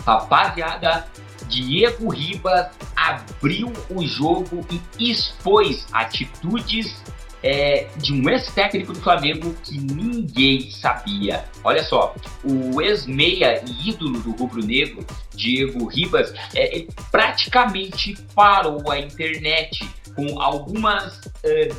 Rapaziada, Diego Ribas abriu o jogo e expôs atitudes de um ex-técnico do Flamengo que ninguém sabia. Olha só, o ex-meia e ídolo do rubro-negro, Diego Ribas, ele praticamente parou a internet com algumas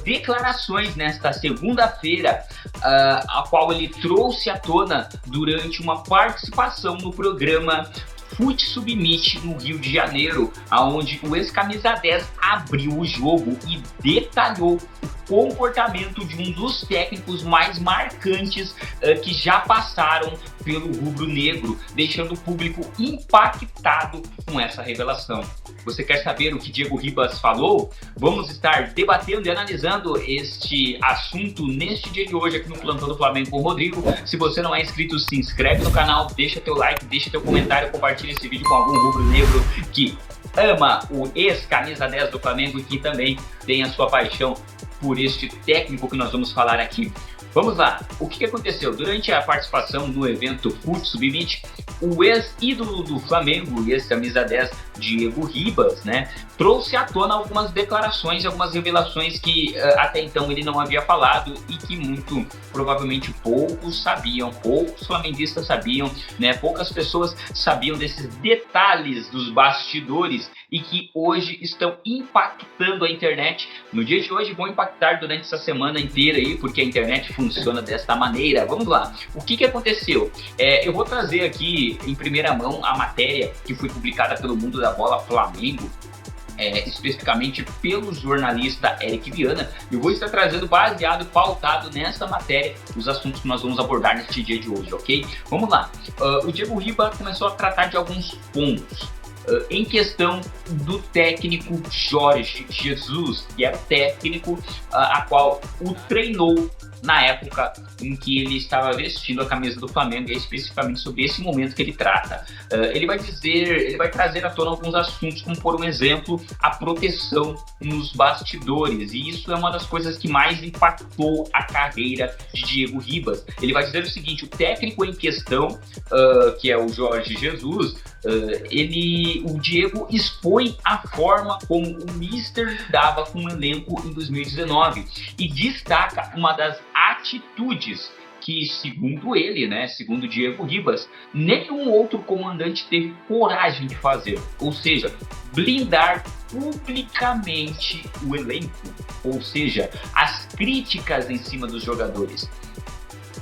declarações nesta segunda-feira, a qual ele trouxe à tona durante uma participação no programa Fute Submite no Rio de Janeiro, aonde o ex-camisa 10 abriu o jogo e detalhou o comportamento de um dos técnicos mais marcantes que já passaram pelo rubro-negro, deixando o público impactado com essa revelação. Você quer saber o que Diego Ribas falou? Vamos estar debatendo e analisando este assunto neste dia de hoje aqui no Plantão do Flamengo com o Rodrigo. Se você não é inscrito, se inscreve no canal, deixa teu like, deixa teu comentário, compartilha esse vídeo com algum rubro-negro que ama o ex-camisa 10 do Flamengo e que também tem a sua paixão por este técnico que nós vamos falar aqui. Vamos lá, o que aconteceu? Durante a participação no evento Fute Submite, o ex-ídolo do Flamengo e ex-camisa 10, Diego Ribas, né, trouxe à tona algumas declarações e algumas revelações que até então ele não havia falado e que muito provavelmente poucos sabiam, poucos flamenguistas sabiam, né, poucas pessoas sabiam desses detalhes dos bastidores e que hoje estão impactando a internet. No dia de hoje vão impactar durante essa semana inteira aí, porque a internet funciona desta maneira. Vamos lá, o que aconteceu? Eu vou trazer aqui em primeira mão a matéria que foi publicada pelo Mundo da Bola Flamengo, especificamente pelo jornalista Eric Viana. Eu vou estar trazendo baseado e pautado nessa matéria os assuntos que nós vamos abordar neste dia de hoje, ok? Vamos lá, o Diego Ribas começou a tratar de alguns pontos em questão do técnico Jorge Jesus, que era o técnico a qual o treinou na época em que ele estava vestindo a camisa do Flamengo, e é especificamente sobre esse momento que ele trata. Ele vai trazer à tona alguns assuntos, como por um exemplo, a proteção nos bastidores, e isso é uma das coisas que mais impactou a carreira de Diego Ribas. Ele vai dizer o seguinte: o técnico em questão, que é o Jorge Jesus, o Diego expõe a forma como o Mister lidava com o elenco em 2019 e destaca uma das atitudes que, segundo ele, né, segundo Diego Ribas, nenhum outro comandante teve coragem de fazer, ou seja, blindar publicamente o elenco, ou seja, as críticas em cima dos jogadores.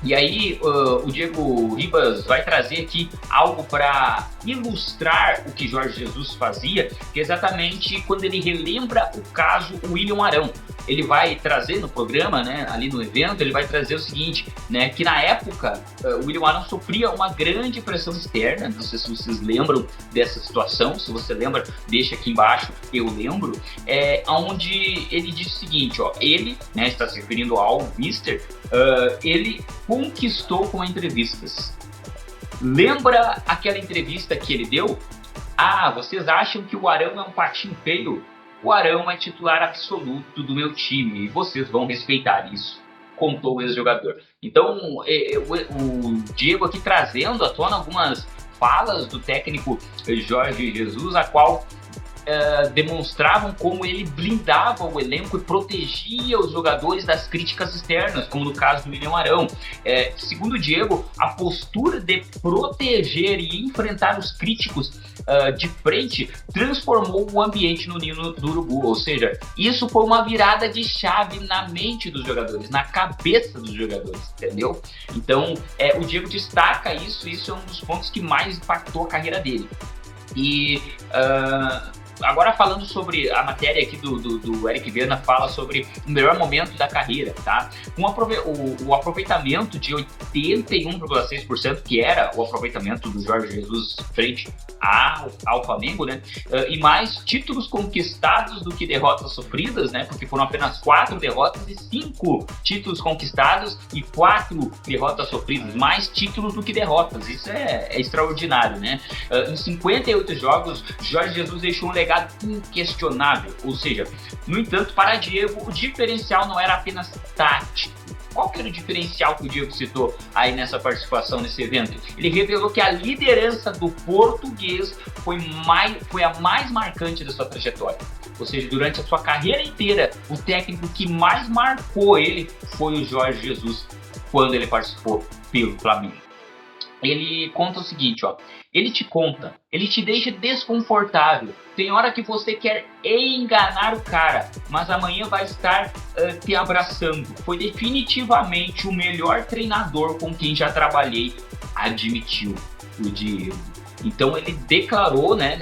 E aí o Diego Ribas vai trazer aqui algo para ilustrar o que Jorge Jesus fazia, que é exatamente quando ele relembra o caso William Arão. Ele vai trazer no programa, né, ali no evento, ele vai trazer o seguinte, né, que na época o William Arão sofria uma grande pressão externa. Não sei se vocês lembram dessa situação. Se você lembra, deixa aqui embaixo, eu lembro, onde ele diz o seguinte, ele, né, está se referindo ao Mister, ele conquistou com entrevistas. Lembra aquela entrevista que ele deu? Vocês acham que o Arão é um patinho feio? O Arão é titular absoluto do meu time e vocês vão respeitar isso, contou o ex-jogador. Então, o Diego aqui trazendo à tona algumas falas do técnico Jorge Jesus, a qual demonstravam como ele blindava o elenco e protegia os jogadores das críticas externas, como no caso do William Arão. Segundo o Diego, a postura de proteger e enfrentar os críticos de frente transformou o ambiente no Ninho do Urubu, ou seja, isso foi uma virada de chave na mente dos jogadores, na cabeça dos jogadores, entendeu? Então, o Diego destaca isso, e isso é um dos pontos que mais impactou a carreira dele. E agora falando sobre a matéria aqui do Eric Viana, fala sobre o melhor momento da carreira, tá? O aproveitamento de 81,6%, que era o aproveitamento do Jorge Jesus frente ao Flamengo, né? E mais títulos conquistados do que derrotas sofridas, né? Porque foram apenas 4 derrotas e 5 títulos conquistados e 4 derrotas sofridas, mais títulos do que derrotas. Isso é extraordinário, né? Em 58 jogos, Jorge Jesus deixou um legado inquestionável, ou seja, no entanto, para Diego, o diferencial não era apenas tático, Qual que era o diferencial que o Diego citou aí nessa participação nesse evento? Ele revelou que a liderança do português foi a mais marcante da sua trajetória. Ou seja, durante a sua carreira inteira, o técnico que mais marcou ele foi o Jorge Jesus, quando ele participou pelo Flamengo. Ele conta o seguinte, ó. Ele te deixa desconfortável. Tem hora que você quer enganar o cara, mas amanhã vai estar te abraçando. Foi definitivamente o melhor treinador com quem já trabalhei, admitiu o Diego. Então ele declarou, né,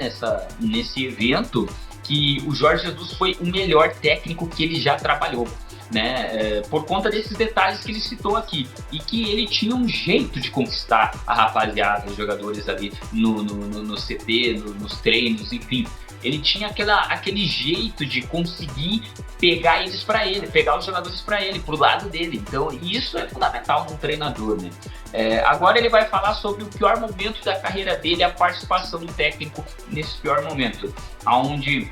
nesse evento, que o Jorge Jesus foi o melhor técnico que ele já trabalhou, né, por conta desses detalhes que ele citou aqui, e que ele tinha um jeito de conquistar a rapaziada, os jogadores ali no CT, nos treinos, enfim. Ele tinha aquele jeito de conseguir pegar eles para ele, pegar os jogadores para ele, pro lado dele. Então isso é fundamental num treinador, né? Agora ele vai falar sobre o pior momento da carreira dele, a participação do técnico nesse pior momento, onde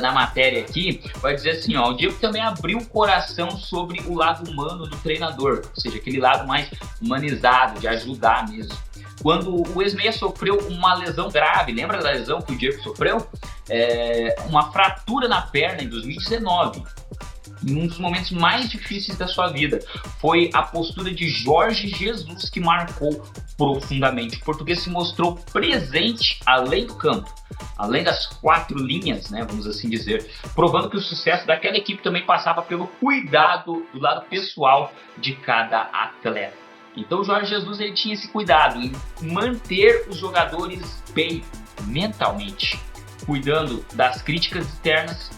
na matéria aqui vai dizer assim, ó, o Diego também abriu o coração sobre o lado humano do treinador, ou seja, aquele lado mais humanizado, de ajudar mesmo. Quando o ex-meia sofreu uma lesão grave, lembra da lesão que o Diego sofreu? Uma fratura na perna em 2019. Em um dos momentos mais difíceis da sua vida. Foi a postura de Jorge Jesus que marcou profundamente. O português se mostrou presente além do campo, além das 4 linhas, né, vamos assim dizer, provando que o sucesso daquela equipe também passava pelo cuidado do lado pessoal de cada atleta. Então o Jorge Jesus ele tinha esse cuidado em manter os jogadores bem mentalmente, cuidando das críticas externas,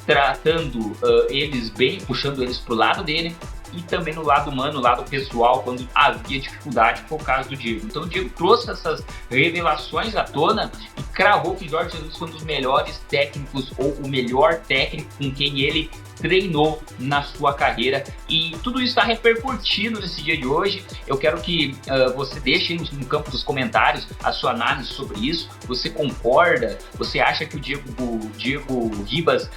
tratando eles bem, puxando eles pro lado dele, e também no lado humano, no lado pessoal, quando havia dificuldade, por causa do Diego. Então o Diego trouxe essas revelações à tona e cravou que Jorge Jesus foi um dos melhores técnicos, ou o melhor técnico com quem ele treinou na sua carreira, e tudo isso está repercutindo nesse dia de hoje. Eu quero que você deixe no campo dos comentários a sua análise sobre isso. Você concorda? Você acha que o Diego Ribas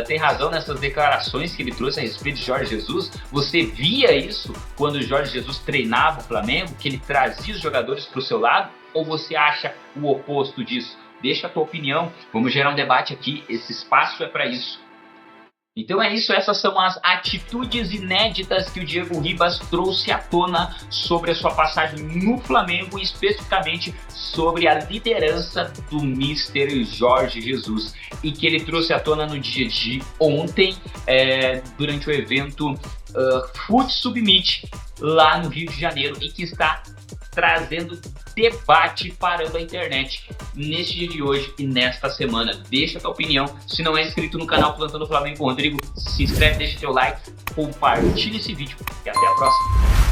tem razão nessas declarações que ele trouxe a respeito de Jorge Jesus? Você via isso quando o Jorge Jesus treinava o Flamengo, que ele trazia os jogadores para o seu lado? Ou você acha o oposto disso? Deixa a tua opinião, vamos gerar um debate aqui, esse espaço é para isso. Então é isso, essas são as atitudes inéditas que o Diego Ribas trouxe à tona sobre a sua passagem no Flamengo, especificamente sobre a liderança do Mr. Jorge Jesus, e que ele trouxe à tona no dia de ontem, durante o evento Foot Submit, lá no Rio de Janeiro, e que está trazendo debate parando a internet neste dia de hoje e nesta semana. Deixa a tua opinião. Se não é inscrito no canal Plantando Flamengo com o Rodrigo, se inscreve, deixa teu like, compartilha esse vídeo e até a próxima.